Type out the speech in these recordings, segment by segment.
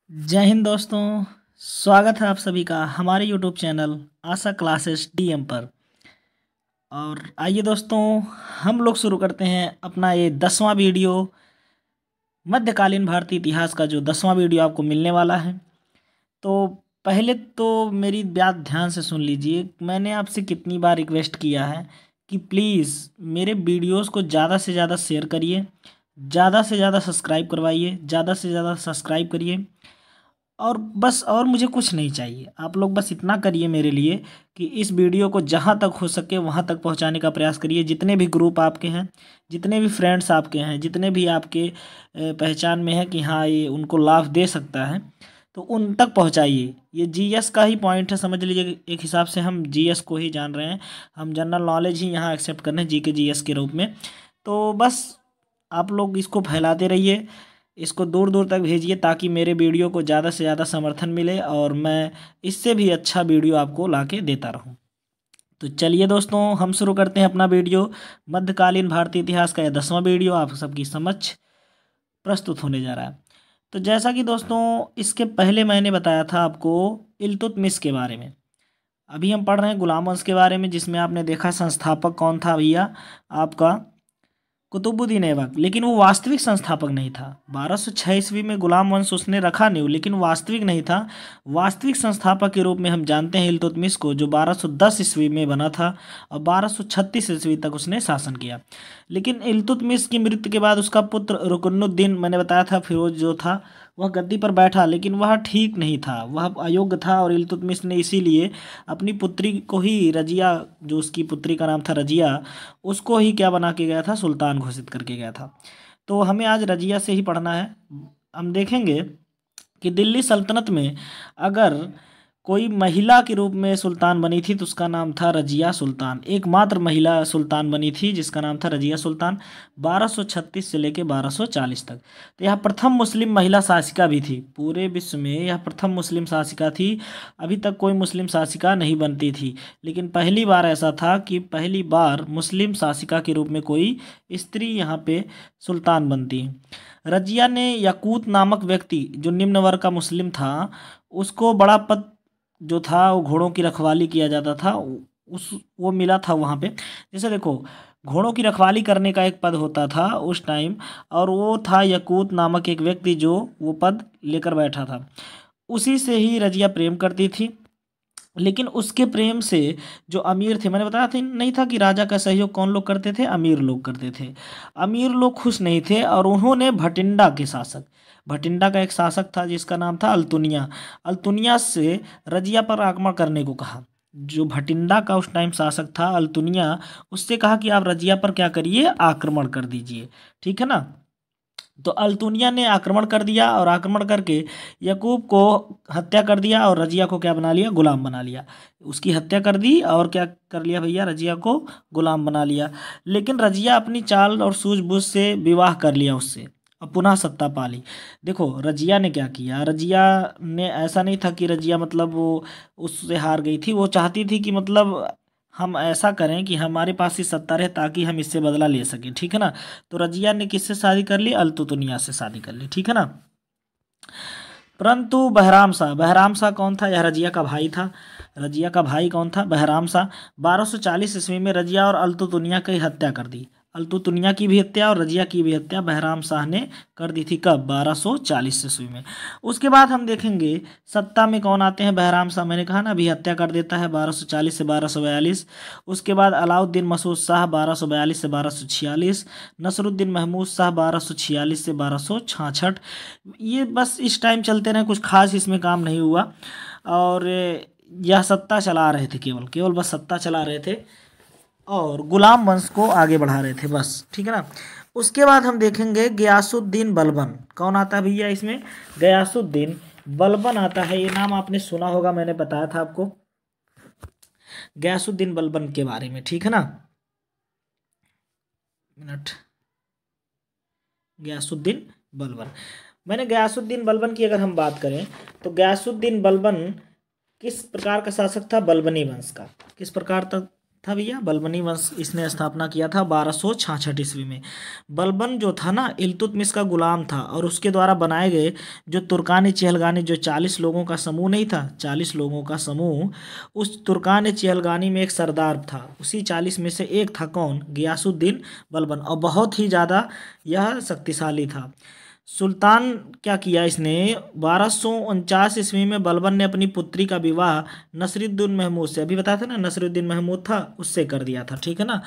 जय हिंद दोस्तों। स्वागत है आप सभी का हमारे यूट्यूब चैनल आशा क्लासेस डीएम पर। और आइए दोस्तों, हम लोग शुरू करते हैं अपना ये 10वां वीडियो। मध्यकालीन भारतीय इतिहास का जो 10वां वीडियो आपको मिलने वाला है। तो पहले तो मेरी बात ध्यान से सुन लीजिए। मैंने आपसे कितनी बार रिक्वेस्ट किया है कि प्लीज़ मेरे वीडियोस को ज़्यादा से ज़्यादा शेयर करिए, ज़्यादा से ज़्यादा सब्सक्राइब करवाइए, ज़्यादा से ज़्यादा सब्सक्राइब करिए। और बस और मुझे कुछ नहीं चाहिए, आप लोग बस इतना करिए मेरे लिए कि इस वीडियो को जहाँ तक हो सके वहाँ तक पहुँचाने का प्रयास करिए। जितने भी ग्रुप आपके हैं, जितने भी फ्रेंड्स आपके हैं, जितने भी आपके पहचान में है कि हाँ ये उनको लाभ दे सकता है, तो उन तक पहुँचाइए। ये जीएस का ही पॉइंट है, समझ लीजिए। एक हिसाब से हम जीएस को ही जान रहे हैं, हम जनरल नॉलेज ही यहाँ एक्सेप्ट कर रहे हैं जीके जीएस के रूप में। तो बस आप लोग इसको फैलाते रहिए, इसको दूर दूर तक भेजिए ताकि मेरे वीडियो को ज़्यादा से ज़्यादा समर्थन मिले और मैं इससे भी अच्छा वीडियो आपको ला के देता रहूं। तो चलिए दोस्तों, हम शुरू करते हैं अपना वीडियो। मध्यकालीन भारतीय इतिहास का यह 10वां वीडियो आप सबकी समक्ष प्रस्तुत होने जा रहा है। तो जैसा कि दोस्तों इसके पहले मैंने बताया था आपको इल्तुतमिश के बारे में। अभी हम पढ़ रहे हैं गुलाम वंश के बारे में, जिसमें आपने देखा संस्थापक कौन था भैया, आपका कुतुबुद्दीन ऐबक। लेकिन वो वास्तविक संस्थापक नहीं था। 1206 ईस्वी में गुलाम वंश उसने रखा नहीं, लेकिन वास्तविक नहीं था। वास्तविक संस्थापक के रूप में हम जानते हैं इल्तुतमिश को, जो 1210 ईस्वी में बना था और 1236 ईस्वी तक उसने शासन किया। लेकिन इल्तुतमिश की मृत्यु के बाद उसका पुत्र रुकनुद्दीन, मैंने बताया था, फिरोज जो था, वह गद्दी पर बैठा। लेकिन वह ठीक नहीं था, वह अयोग्य था। और इल्तुतमिश ने इसीलिए अपनी पुत्री को ही, रजिया, जो उसकी पुत्री का नाम था रजिया, उसको ही क्या बना के गया था, सुल्तान घोषित करके गया था। तो हमें आज रजिया से ही पढ़ना है। हम देखेंगे कि दिल्ली सल्तनत में अगर कोई महिला के रूप में सुल्तान बनी थी तो उसका नाम था रजिया सुल्तान। एकमात्र महिला सुल्तान बनी थी जिसका नाम था रजिया सुल्तान, 1236 से लेकर 1240 तक। तो यह प्रथम मुस्लिम महिला शासिका भी थी। पूरे विश्व में यह प्रथम मुस्लिम शासिका थी। अभी तक कोई मुस्लिम शासिका नहीं बनती थी, लेकिन पहली बार ऐसा था कि पहली बार मुस्लिम शासिका के रूप में कोई स्त्री यहाँ पे सुल्तान बनती। रजिया ने यकूत नामक व्यक्ति, जो निम्न वर्ग का मुस्लिम था, उसको बड़ा पद जो था, वो घोड़ों की रखवाली किया जाता था, उस वो मिला था वहाँ पे। जैसे देखो, घोड़ों की रखवाली करने का एक पद होता था उस टाइम, और वो था यकूत नामक एक व्यक्ति जो वो पद लेकर बैठा था। उसी से ही रजिया प्रेम करती थी। लेकिन उसके प्रेम से जो अमीर थे, मैंने बताया था नहीं था कि राजा का सहयोग कौन लोग करते थे, अमीर लोग करते थे। अमीर लोग खुश नहीं थे और उन्होंने भटिंडा के शासक, भटिंडा का एक शासक था जिसका नाम था अल्तुनिया, अल्तुनिया से रजिया पर आक्रमण करने को कहा। जो भटिंडा का उस टाइम शासक था अल्तुनिया, उससे कहा कि आप रजिया पर क्या करिए, आक्रमण कर दीजिए, ठीक है ना। तो अल्तुनिया ने आक्रमण कर दिया और आक्रमण करके यकूब को हत्या कर दिया और रजिया को क्या बना लिया, गुलाम बना लिया। उसकी हत्या कर दी और क्या कर लिया भैया, रजिया को गुलाम बना लिया। लेकिन रजिया अपनी चाल और सूझबूझ से विवाह कर लिया उससे और पुनः सत्ता पा ली। देखो रजिया ने क्या किया, रजिया ने ऐसा नहीं था कि रजिया मतलब वो उससे हार गई थी। वो चाहती थी कि मतलब हम ऐसा करें कि हमारे पास ही सत्ता रहे ताकि हम इससे बदला ले सकें, ठीक है ना। तो रजिया ने किससे शादी कर ली, अल्तुतुनिया से शादी कर ली, ठीक है ना। परंतु बहराम शाह, बहराम शाह कौन था, यह रजिया का भाई था। रजिया का भाई कौन था, बहराम शाह। 1240 ईस्वी में रजिया और अल्तुतुनिया की हत्या कर दी। अल्तुतुनिया की भी हत्या और रजिया की भी हत्या बहराम शाह ने कर दी थी। कब, 1240 ईस्वी में। उसके बाद हम देखेंगे सत्ता में कौन आते हैं, बहराम शाह, मैंने कहा ना अभी हत्या कर देता है 1240 से 1242। उसके बाद अलाउद्दीन मसूद शाह 1242 से 1246, नसरुद्दीन महमूद शाह 1246 से 1266। ये बस इस टाइम चलते रहे, कुछ खास इसमें काम नहीं हुआ। और यह सत्ता चला रहे थे, केवल केवल बस सत्ता चला रहे थे और गुलाम वंश को आगे बढ़ा रहे थे बस, ठीक है ना। उसके बाद हम देखेंगे गयासुद्दीन बलबन। कौन आता है भैया इसमें, गयासुद्दीन बलबन आता है। ये नाम आपने सुना होगा, मैंने बताया था आपको गयासुद्दीन बलबन के बारे में, ठीक है ना। मिनट, गयासुद्दीन बलबन, मैंने गयासुद्दीन बलबन की अगर हम बात करें तो गयासुद्दीन बलबन किस प्रकार का शासक था, बलबनी वंश का। किस प्रकार तक था भैया। बलबनी वंश इसने स्थापना किया था 1266 ईस्वी में। बलबन जो था ना इल्तुतमिश का गुलाम था, और उसके द्वारा बनाए गए जो तुर्कान चहलगानी, जो 40 लोगों का समूह नहीं था, 40 लोगों का समूह, उस तुर्कान चहलगानी में एक सरदार था, उसी 40 में से एक था कौन? गियासुद्दीन बलबन, और बहुत ही ज़्यादा यह शक्तिशाली था। सुल्तान क्या किया इसने, 1249 ईस्वी में बलबन ने अपनी पुत्री का विवाह नसरुद्दीन महमूद से, अभी बताया था ना नसरुद्दीन महमूद था, उससे कर दिया था, ठीक है ना।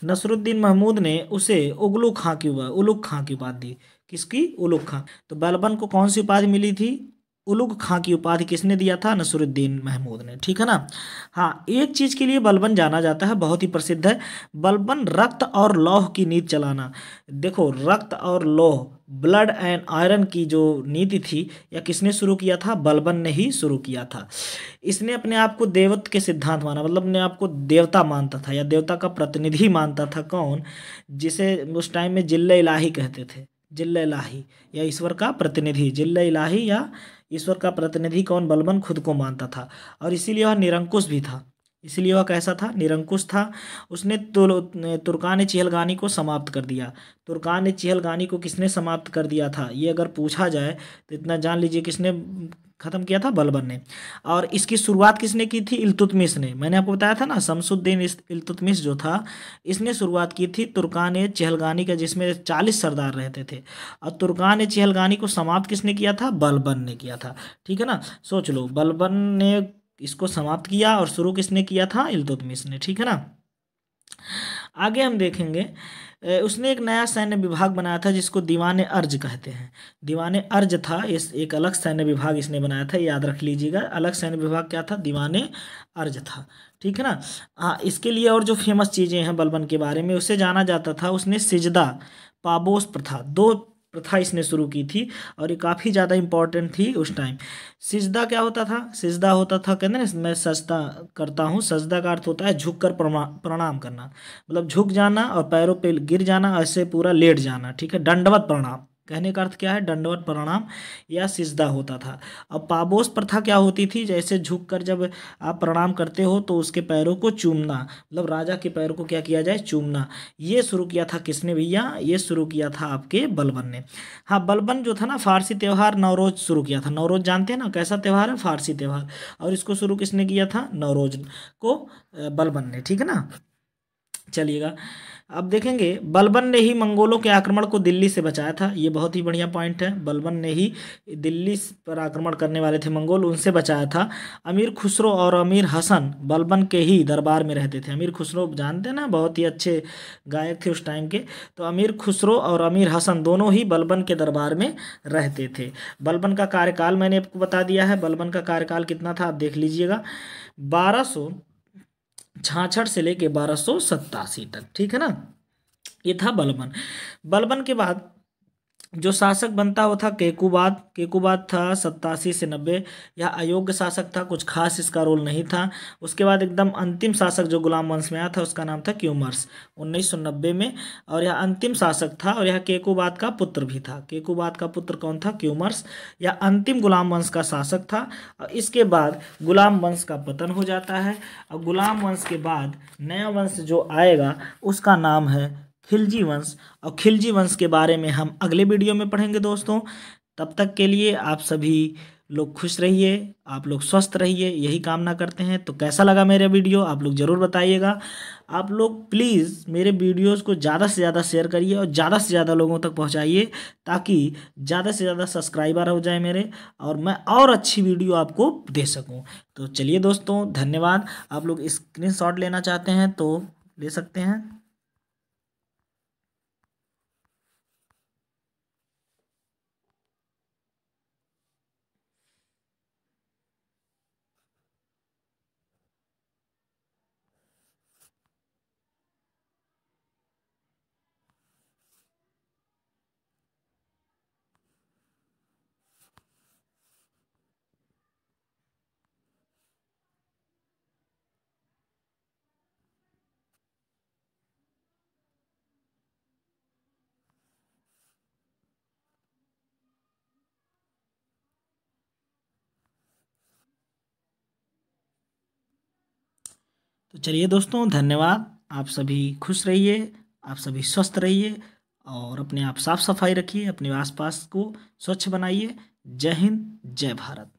नसरुद्दीन महमूद ने उसे उलुग खां की उपाधि दी। किसकी? उलुग खां। तो बलबन को कौन सी उपाधि मिली थी? उलुग खां की उपाधि किसने दिया था? नसरुद्दीन महमूद ने, ठीक है ना। हाँ, एक चीज के लिए बलबन जाना जाता है, बहुत ही प्रसिद्ध है, बलबन रक्त और लौह की नीति चलाना। देखो, रक्त और लौह, ब्लड एंड आयरन की जो नीति थी, या किसने शुरू किया था? बलबन ने ही शुरू किया था। इसने अपने आप को देवत्व के सिद्धांत माना, मतलब अपने आप को देवता मानता था, या देवता का प्रतिनिधि मानता था। कौन? जिसे उस टाइम में जिल्ल इलाही कहते थे। जिल्ल इलाही, या ईश्वर का प्रतिनिधि, जिल्ल इलाही या ईश्वर का प्रतिनिधि कौन? बलबन खुद को मानता था, और इसीलिए वह निरंकुश भी था। इसलिए वह कैसा था? निरंकुश था। उसने तुर्कान चहलगानी को समाप्त कर दिया। तुर्कान चहलगानी को किसने समाप्त कर दिया था, ये अगर पूछा जाए तो इतना जान लीजिए, किसने खत्म किया था? बलबन ने। और इसकी शुरुआत किसने की थी? इल्तुतमिश ने। मैंने आपको बताया था ना, शमसुद्दीन इल्तुतमिश जो था, इसने शुरुआत की थी तुर्कान चहलगानी का, जिसमें 40 सरदार रहते थे। और तुर्कान चहलगानी को समाप्त किसने किया था? बलबन ने किया था, ठीक है ना। सोच लो, बलबन ने इसको समाप्त किया, और शुरू किसने किया था? इल्तुतमिश ने, ठीक है ना। आगे हम देखेंगे, उसने एक नया सैन्य विभाग बनाया था, जिसको दीवाने अर्ज कहते हैं। दीवाने अर्ज था, इस एक अलग सैन्य विभाग इसने बनाया था, याद रख लीजिएगा। अलग सैन्य विभाग क्या था? दीवाने अर्ज था, ठीक है ना। हाँ, इसके लिए और जो फेमस चीज़ें हैं बलबन के बारे में, उससे जाना जाता था, उसने सिजदा, पाबोस प्रथा, दो प्रथा इसने शुरू की थी, और ये काफ़ी ज़्यादा इंपॉर्टेंट थी उस टाइम। सिजदा क्या होता था? सिजदा होता था, कहते हैं ना, मैं सजदा करता हूँ। सजदा का अर्थ होता है झुक कर प्रणाम करना, मतलब झुक जाना और पैरों पे गिर जाना, ऐसे पूरा लेट जाना, ठीक है। दंडवत प्रणाम कहने का अर्थ क्या है? दंडवत प्रणाम या सिजदा होता था। अब पाबोस प्रथा क्या होती थी? जैसे झुक कर जब आप प्रणाम करते हो तो उसके पैरों को चूमना, मतलब राजा के पैरों को क्या किया जाए? चूमना। ये शुरू किया था किसने भैया? ये शुरू किया था आपके बलबन ने। हाँ, बलबन जो था ना, फारसी त्यौहार नवरोज शुरू किया था। नवरोज जानते हैं ना, कैसा त्यौहार है? फारसी त्यौहार। और इसको शुरू किसने किया था? नवरोज को बलबन ने, ठीक है ना। चलिएगा, अब देखेंगे, बलबन ने ही मंगोलों के आक्रमण को दिल्ली से बचाया था। ये बहुत ही बढ़िया पॉइंट है, बलबन ने ही दिल्ली पर आक्रमण करने वाले थे मंगोल, उनसे बचाया था। अमीर खुसरो और अमीर हसन बलबन के ही दरबार में रहते थे। अमीर खुसरो जानते हैं ना, बहुत ही अच्छे गायक थे उस टाइम के। तो अमीर खुसरो और अमीर हसन दोनों ही बलबन के दरबार में रहते थे। बलबन का कार्यकाल मैंने आपको बता दिया है। बलबन का कार्यकाल कितना था, आप देख लीजिएगा, 1266 से लेके 1287 तक, ठीक है ना। ये था बलबन। बलबन के बाद जो शासक बनता वो था केकुबाद। केकुबाद था 87 से 90। यह अयोग्य शासक था, कुछ खास इसका रोल नहीं था। उसके बाद एकदम अंतिम शासक जो गुलाम वंश में आया था, उसका नाम था क्यूमर्स, 1990 में। और यह अंतिम शासक था, और यह केकुबाद का पुत्र भी था। केकुबाद का पुत्र कौन था? क्यूमर्स। यह अंतिम गुलाम वंश का शासक था। और इसके बाद गुलाम वंश का पतन हो जाता है, और गुलाम वंश के बाद नया वंश जो आएगा उसका नाम है खिलजी वंश। और खिलजी वंश के बारे में हम अगले वीडियो में पढ़ेंगे दोस्तों। तब तक के लिए आप सभी लोग खुश रहिए, आप लोग स्वस्थ रहिए, यही कामना करते हैं। तो कैसा लगा मेरा वीडियो, आप लोग ज़रूर बताइएगा। आप लोग प्लीज़ मेरे वीडियोज़ को ज़्यादा से ज़्यादा शेयर करिए, और ज़्यादा से ज़्यादा लोगों तक पहुँचाइए, ताकि ज़्यादा से ज़्यादा सब्सक्राइबर हो जाए मेरे, और मैं और अच्छी वीडियो आपको दे सकूँ। तो चलिए दोस्तों, धन्यवाद। आप लोग स्क्रीनशॉट लेना चाहते हैं तो ले सकते हैं। तो चलिए दोस्तों, धन्यवाद। आप सभी खुश रहिए, आप सभी स्वस्थ रहिए और अपने आप साफ सफाई रखिए, अपने आसपास को स्वच्छ बनाइए। जय हिंद, जय भारत।